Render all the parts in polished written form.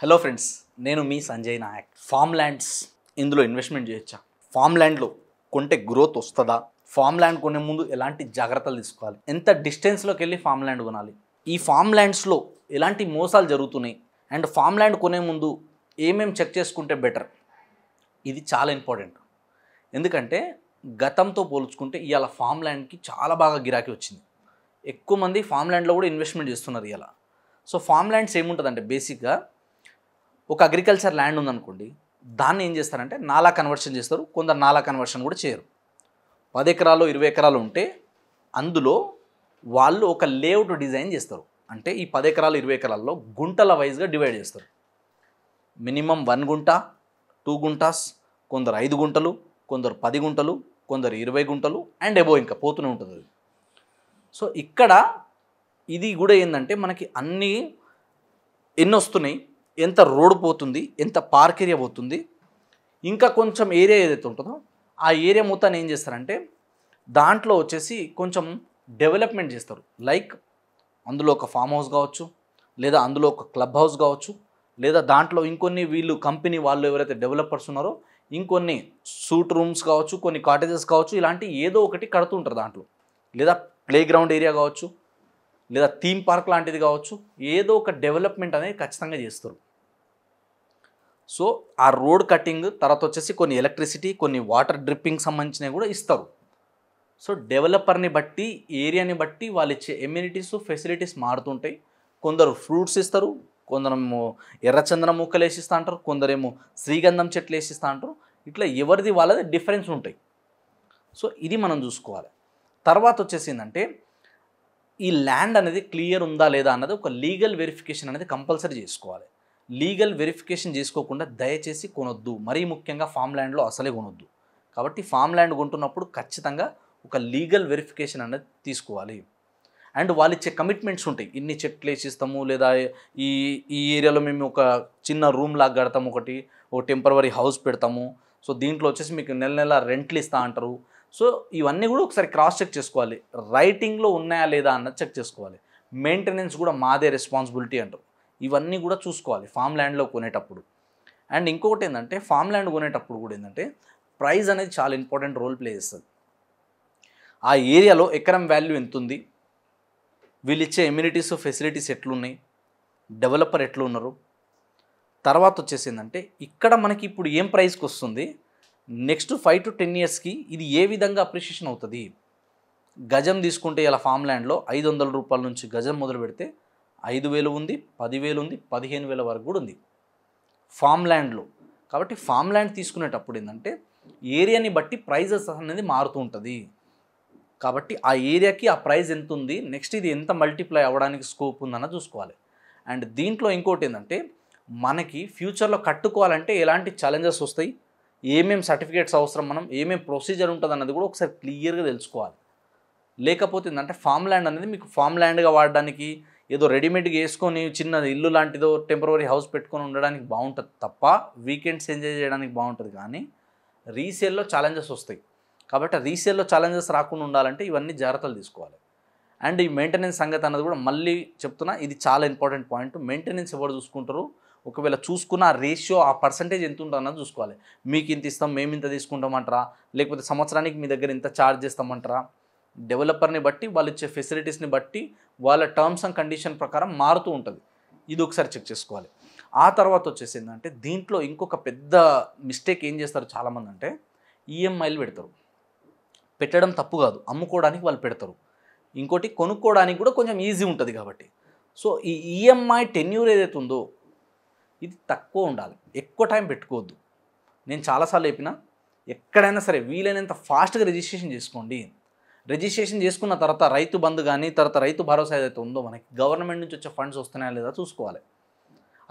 Hello friends, నేను మీ Sanjay Naik. Form lands ఇందులో investment చేయొచ్చా? ఫామ్ ల్యాండ్లో కొంటే గ్రోత్ వస్తుందా? ఫామ్ ల్యాండ్ కొనే ముందు ఎలాంటి జాగ్రత్తలు తీసుకోవాలి? ఎంత డిస్టెన్స్లోకి వెళ్ళి ఫామ్ ల్యాండ్ కొనాలి? ఈ ఫామ్ ల్యాండ్స్లో ఎలాంటి మోసాలు జరుగుతున్నాయి? అండ్ ఫామ్ ల్యాండ్ కొనే ముందు ఏమేమి చెక్ చేసుకుంటే బెటర్? ఇది చాలా ఇంపార్టెంట్. ఎందుకంటే గతంతో పోల్చుకుంటే ఇవాళ ఫామ్ ల్యాండ్కి చాలా బాగా గిరాకీ వచ్చింది. ఎక్కువ మంది ఫామ్ ల్యాండ్లో కూడా ఇన్వెస్ట్మెంట్ చేస్తున్నారు ఇవాళ. సో ఫామ్ ల్యాండ్స్ ఏముంటుందంటే బేసిక్గా ఒక అగ్రికల్చర్ ల్యాండ్ ఉందనుకోండి, దాన్ని ఏం చేస్తారంటే నాలా కన్వర్షన్ చేస్తారు. కొందరు నాలా కన్వర్షన్ కూడా చేయరు. 10 ఎకరాలు 20 ఎకరాలు ఉంటే అందులో వాళ్ళు ఒక లేఅవుట్ డిజైన్ చేస్తారు. అంటే ఈ 10 ఎకరాలు 20 ఎకరాల్లో గుంటల వైజ్గా డివైడ్ చేస్తారు. మినిమం 1 గుంట, 2 గుంటాస్, కొందరు 5 గుంటలు, కొందరు 10 గుంటలు, కొందరు 20 గుంటలు అండ్ ఎబో ఇంకా పోతూనే ఉంటుంది అది. సో ఇక్కడ ఇది కూడా ఏంటంటే మనకి అన్నీ ఎన్ని వస్తున్నాయి, ఎంత రోడ్ పోతుంది, ఎంత పార్క్ ఏరియా పోతుంది, ఇంకా కొంచెం ఏరియా ఏదైతే ఉంటుందో ఆ ఏరియా మొత్తాన్ని ఏం చేస్తారంటే దాంట్లో వచ్చేసి కొంచెం డెవలప్మెంట్ చేస్తారు. లైక్ అందులో ఒక ఫామ్ హౌస్ కావచ్చు, లేదా అందులో ఒక క్లబ్ హౌస్ కావచ్చు, లేదా దాంట్లో ఇంకొన్ని వీళ్ళు కంపెనీ వాళ్ళు ఎవరైతే డెవలపర్స్ ఉన్నారో ఇంకొన్ని సూట్ రూమ్స్ కావచ్చు, కొన్ని కాటేజెస్ కావచ్చు, ఇలాంటి ఏదో ఒకటి కడుతుంటారు దాంట్లో. లేదా ప్లే గ్రౌండ్ ఏరియా కావచ్చు, లేదా థీమ్ పార్క్ లాంటిది కావచ్చు, ఏదో ఒక డెవలప్మెంట్ అనేది ఖచ్చితంగా చేస్తారు. సో ఆ రోడ్ కటింగ్ తర్వాత వచ్చేసి కొన్ని ఎలక్ట్రిసిటీ, కొన్ని వాటర్ డ్రిప్పింగ్ సంబంధించినవి కూడా ఇస్తారు. సో డెవలపర్ని బట్టి, ఏరియాని బట్టి వాళ్ళు ఇచ్చే ఎమ్యూనిటీస్, ఫెసిలిటీస్ మారుతుంటాయి. కొందరు ఫ్రూట్స్ ఇస్తారు, కొందరేమో ఎర్రచందనం మొక్కలు వేసిస్తూ అంటారు, కొందరేమో శ్రీగంధం చెట్లు వేసిస్తూ అంటారు. ఇట్లా ఎవరిది వాళ్ళది డిఫరెన్స్ ఉంటాయి. సో ఇది మనం చూసుకోవాలి. తర్వాత వచ్చేసి ఏంటంటే ఈ ల్యాండ్ అనేది క్లియర్ ఉందా లేదా అన్నది ఒక లీగల్ వెరిఫికేషన్ అనేది కంపల్సరీ చేసుకోవాలి. లీగల్ వెరిఫికేషన్ చేసుకోకుండా దయచేసి కొనొద్దు. మరీ ముఖ్యంగా ఫామ్ ల్యాండ్లో అసలే కొనొద్దు. కాబట్టి ఫామ్ ల్యాండ్ కొంటున్నప్పుడు ఖచ్చితంగా ఒక లీగల్ వెరిఫికేషన్ అనేది తీసుకోవాలి. అండ్ వాళ్ళు ఇచ్చే కమిట్మెంట్స్ ఉంటాయి. ఇన్ని చెట్లు వేసిస్తాము, లేదా ఈ ఈ ఏరియాలో మేము ఒక చిన్న రూమ్ లాగా కడతాము, ఒక టెంపరవరీ హౌస్ పెడతాము, సో దీంట్లో వచ్చేసి మీకు నెల నెల రెంట్లు ఇస్తా అంటారు. సో ఇవన్నీ కూడా ఒకసారి క్రాస్ చెక్ చేసుకోవాలి. రైటింగ్లో ఉన్నాయా లేదా అన్నది చెక్ చేసుకోవాలి. మెయింటెనెన్స్ కూడా మాదే రెస్పాన్సిబిలిటీ అంటారు. ఇవన్నీ కూడా చూసుకోవాలి ఫామ్ ల్యాండ్లో కొనేటప్పుడు. అండ్ ఇంకొకటి ఏంటంటే ఫామ్ ల్యాండ్ కొనేటప్పుడు కూడా ఏంటంటే ప్రైస్ అనేది చాలా ఇంపార్టెంట్ రోల్ ప్లే చేస్తుంది. ఆ ఏరియాలో ఎకరం వాల్యూ ఎంత ఉంది, వీళ్ళు ఇచ్చే ఎమ్యూనిటీస్, ఫెసిలిటీస్ ఎట్లున్నాయి, డెవలపర్ ఎట్లు ఉన్నారు, తర్వాత వచ్చేసి ఏంటంటే ఇక్కడ మనకి ఇప్పుడు ఏం ప్రైస్కి వస్తుంది, నెక్స్ట్ 5 to 10 ఇయర్స్కి ఇది ఏ విధంగా అప్రిషియేషన్ అవుతుంది. గజం తీసుకుంటే ఇలా ఫామ్ ల్యాండ్లో 500 రూపాయల నుంచి గజం మొదలు పెడితే 5,000 ఉంది, 10,000 ఉంది, 15,000 వరకు కూడా ఉంది ఫామ్ ల్యాండ్లో. కాబట్టి ఫామ్ ల్యాండ్ తీసుకునేటప్పుడు ఏంటంటే ఏరియాని బట్టి ప్రైజెస్ అనేది మారుతూ ఉంటుంది. కాబట్టి ఆ ఏరియాకి ఆ ప్రైస్ ఎంత ఉంది, నెక్స్ట్ ఇది ఎంత మల్టిప్లై అవ్వడానికి స్కోప్ ఉందన్న చూసుకోవాలి. అండ్ దీంట్లో ఇంకోటి ఏంటంటే మనకి ఫ్యూచర్లో కట్టుకోవాలంటే ఎలాంటి ఛాలెంజెస్ వస్తాయి, ఏమేమి సర్టిఫికేట్స్ అవసరం, మనం ఏమేమి ప్రొసీజర్ ఉంటుంది అన్నది కూడా ఒకసారి క్లియర్గా తెలుసుకోవాలి. లేకపోతే ఏంటంటే ఫామ్ ల్యాండ్ అనేది మీకు ఫామ్ ల్యాండ్గా వాడడానికి ఏదో రెడీమేడ్గా వేసుకొని చిన్న ఇల్లు లాంటిదో టెంపరరీ హౌస్ పెట్టుకొని ఉండడానికి బాగుంటుంది తప్ప, వీకెండ్స్ ఎంజాయ్ చేయడానికి బాగుంటుంది. కానీ రీసేల్లో ఛాలెంజెస్ వస్తాయి. కాబట్టి రీసేల్లో ఛాలెంజెస్ రాకుండా ఉండాలంటే ఇవన్నీ జాగ్రత్తలు తీసుకోవాలి. అండ్ ఈ మెయింటెనెన్స్ సంగతి అన్నది కూడా మళ్ళీ చెప్తున్నా, ఇది చాలా ఇంపార్టెంట్ పాయింట్. మెయింటెనెన్స్ ఎవరు చూసుకుంటారు, ఒకవేళ చూసుకున్న ఆ రేషియో, ఆ పర్సంటేజ్ ఎంత ఉంటుందో అన్నది చూసుకోవాలి. మీకు ఇంత ఇస్తాం, మేము ఇంత తీసుకుంటామంటారా, లేకపోతే సంవత్సరానికి మీ దగ్గర ఇంత ఛార్జ్ చేస్తామంటారా. డెవలపర్ని బట్టి, వాళ్ళు ఇచ్చే ఫెసిలిటీస్ని బట్టి, వాళ్ళ టర్మ్స్ అండ్ కండిషన్ ప్రకారం మారుతూ ఉంటుంది. ఇది ఒకసారి చెక్ చేసుకోవాలి. ఆ తర్వాత వచ్చేసి ఏంటంటే దీంట్లో ఇంకొక పెద్ద మిస్టేక్ ఏం చేస్తారు చాలామంది అంటే ఈఎంఐలు పెడతారు. పెట్టడం తప్పు కాదు, అమ్ముకోవడానికి వాళ్ళు పెడతారు. ఇంకోటి కొనుక్కోవడానికి కూడా కొంచెం ఈజీ ఉంటుంది కాబట్టి. సో ఈ ఈఎంఐ టెన్యూర్ ఏదైతే ఉందో ఇది తక్కువ ఉండాలి, ఎక్కువ టైం పెట్టుకోవద్దు. నేను చాలాసార్లు చెప్పిన, ఎక్కడైనా సరే వీలైనంత ఫాస్ట్గా రిజిస్ట్రేషన్ చేసుకోండి. రిజిస్ట్రేషన్ చేసుకున్న తర్వాత రైతు బంధు కానీ, తర్వాత రైతు భరోసా ఏదైతే ఉందో మనకి గవర్నమెంట్ నుంచి వచ్చే ఫండ్స్ వస్తున్నాయా లేదా చూసుకోవాలి.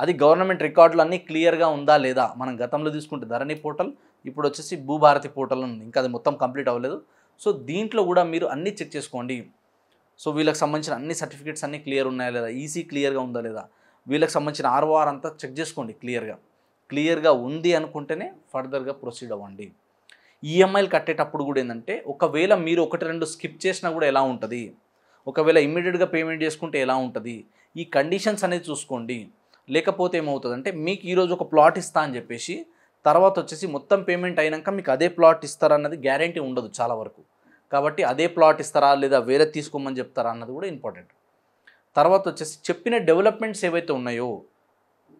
అది గవర్నమెంట్ రికార్డులు అన్నీ క్లియర్గా ఉందా లేదా. మనం గతంలో తీసుకుంటే ధరణి పోర్టల్, ఇప్పుడు వచ్చేసి భూభారతి పోర్టల్ ఉంది, ఇంకా అది మొత్తం కంప్లీట్ అవ్వలేదు. సో దీంట్లో కూడా మీరు అన్నీ చెక్ చేసుకోండి. సో వీళ్ళకి సంబంధించిన అన్ని సర్టిఫికేట్స్ అన్నీ క్లియర్ ఉన్నాయా లేదా, ఈసీ క్లియర్గా ఉందా లేదా, వీళ్ళకి సంబంధించిన ఆర్ఓఆర్ అంతా చెక్ చేసుకోండి. క్లియర్గా ఉంది అనుకుంటేనే ఫర్దర్గా ప్రొసీడ్ అవ్వండి. ఈఎంఐలు కట్టేటప్పుడు కూడా ఏంటంటే ఒకవేళ మీరు 1-2 స్కిప్ చేసినా కూడా ఎలా ఉంటుంది, ఒకవేళ ఇమ్మీడియట్గా పేమెంట్ చేసుకుంటే ఎలా ఉంటుంది, ఈ కండిషన్స్ అనేది చూసుకోండి. లేకపోతే ఏమవుతుందంటే మీకు ఈరోజు ఒక ప్లాట్ ఇస్తా అని చెప్పేసి తర్వాత వచ్చేసి మొత్తం పేమెంట్ అయినాక మీకు అదే ప్లాట్ ఇస్తారన్నది గ్యారంటీ ఉండదు చాలా వరకు. కాబట్టి అదే ప్లాట్ ఇస్తారా లేదా వేరే తీసుకోమని చెప్తారా అన్నది కూడా ఇంపార్టెంట్. తర్వాత వచ్చేసి చెప్పిన డెవలప్మెంట్స్ ఏవైతే ఉన్నాయో,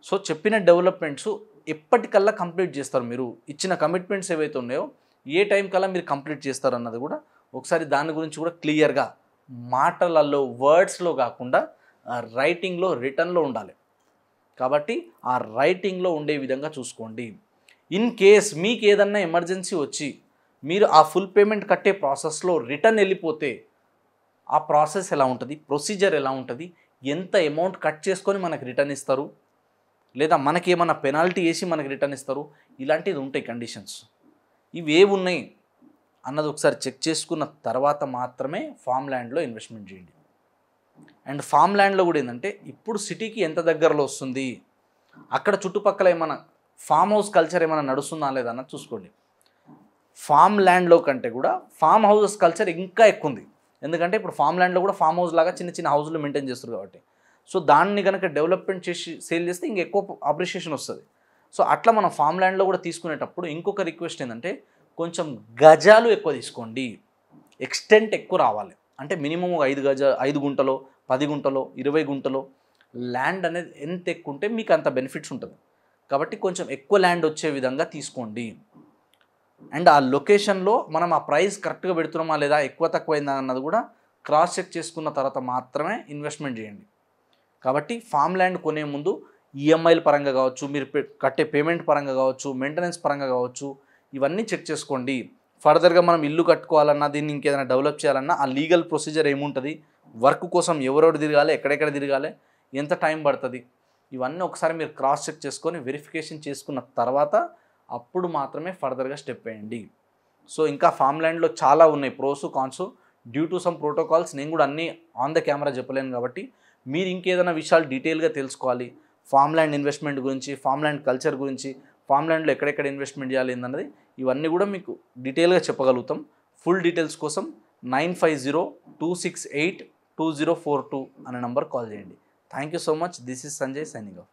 సో చెప్పిన డెవలప్మెంట్స్ ఎప్పటికల్లా కంప్లీట్ చేస్తారు. మీరు ఇచ్చిన కమిట్మెంట్స్ ఏవైతే ఉన్నాయో ఏ టైం కల్లా మీరు కంప్లీట్ చేస్తారు అన్నది కూడా ఒకసారి దాని గురించి కూడా క్లియర్గా మాటలలో వర్డ్స్లో కాకుండా రైటింగ్లో రిటర్న్లో ఉండాలి. కాబట్టి ఆ రైటింగ్లో ఉండే విధంగా చూసుకోండి. ఇన్ కేస్ మీకు ఏదన్నా ఎమర్జెన్సీ వచ్చి మీరు ఆ ఫుల్ పేమెంట్ కట్టే ప్రాసెస్లో రిటర్న్ వెళ్ళిపోతే ఆ ప్రాసెస్ ఎలా ఉంటుంది, ప్రొసీజర్ ఎలా ఉంటుంది, ఎంత అమౌంట్ కట్ చేసుకొని మనకు రిటర్న్ ఇస్తారు, లేదా మనకి ఏమన్నా పెనాల్టీ వేసి మనకి రిటర్న్ ఇస్తారు, ఇలాంటివి ఉంటాయి కండిషన్స్. ఇవి ఏవి ఉన్నాయి అన్నది ఒకసారి చెక్ చేసుకున్న తర్వాత మాత్రమే ఫామ్ ల్యాండ్లో ఇన్వెస్ట్మెంట్ చేయండి. అండ్ ఫామ్ ల్యాండ్లో కూడా ఏంటంటే ఇప్పుడు సిటీకి ఎంత దగ్గరలో వస్తుంది, అక్కడ చుట్టుపక్కల ఏమైనా ఫామ్ హౌస్ కల్చర్ ఏమైనా నడుస్తుందా లేదా అన్నది చూసుకోండి. ఫామ్ ల్యాండ్లో కంటే కూడా ఫామ్ హౌసెస్ కల్చర్ ఇంకా ఎక్కువ ఉంది. ఎందుకంటే ఇప్పుడు ఫామ్ ల్యాండ్లో కూడా ఫామ్ హౌస్ లాగా చిన్న చిన్న హౌస్లు మెయింటైన్ చేస్తారు కాబట్టి. సో దాన్ని కనుక డెవలప్మెంట్ చేసి సేల్ చేస్తే ఇంకా ఎక్కువ అప్రిషియేషన్ వస్తుంది. సో అట్లా మనం ఫామ్ ల్యాండ్లో కూడా తీసుకునేటప్పుడు ఇంకొక రిక్వెస్ట్ ఏంటంటే కొంచెం గజాలు ఎక్కువ తీసుకోండి, ఎక్స్టెంట్ ఎక్కువ రావాలి. అంటే మినిమం 5 గుంటలో 10 గుంటలో 20 గుంటలో ల్యాండ్ అనేది ఎంత ఎక్కువ ఉంటే మీకు అంత బెనిఫిట్స్ ఉంటుంది. కాబట్టి కొంచెం ఎక్కువ ల్యాండ్ వచ్చే విధంగా తీసుకోండి. అండ్ ఆ లొకేషన్లో మనం ఆ ప్రైస్ కరెక్ట్గా పెడుతున్నామా లేదా ఎక్కువ తక్కువైందా అన్నది కూడా క్రాస్ చెక్ చేసుకున్న తర్వాత మాత్రమే ఇన్వెస్ట్మెంట్ చేయండి. కాబట్టి ఫామ్ ల్యాండ్ కొనే ముందు ఈఎంఐల పరంగా కావచ్చు, మీరు కట్టే పేమెంట్ పరంగా కావచ్చు, మెయింటెనెన్స్ పరంగా కావచ్చు, ఇవన్నీ చెక్ చేసుకోండి. ఫర్దర్గా మనం ఇల్లు కట్టుకోవాలన్నా దీన్ని ఇంకేదైనా డెవలప్ చేయాలన్నా ఆ లీగల్ ప్రొసీజర్ ఏముంటుంది, వర్క్ కోసం ఎవరెవరు తిరగాలి, ఎక్కడెక్కడ తిరగాలి, ఎంత టైం పడుతుంది, ఇవన్నీ ఒకసారి మీరు క్రాస్ చెక్ చేసుకొని వెరిఫికేషన్ చేసుకున్న తర్వాత అప్పుడు మాత్రమే ఫర్దర్గా స్టెప్ వేయండి. సో ఇంకా ఫామ్ ల్యాండ్లో చాలా ఉన్నాయి pros cons. Due to some protocols నేను కూడా అన్నీ ఆన్ ద కెమెరా చెప్పలేను. కాబట్టి మీరు ఇంకేదైనా విషయాలు డీటెయిల్గా తెలుసుకోవాలి ఫామ్ ల్యాండ్ ఇన్వెస్ట్మెంట్ గురించి, ఫామ్ ల్యాండ్ కల్చర్ గురించి, ఫామ్ ల్యాండ్లో ఎక్కడెక్కడ ఇన్వెస్ట్మెంట్ చేయాలి ఏందన్నది ఇవన్నీ కూడా మీకు డీటెయిల్గా చెప్పగలుగుతాం. ఫుల్ డీటెయిల్స్ కోసం 9502682042 అనే నంబర్ కాల్ చేయండి. Thank you so much. This is Sanjay signing off.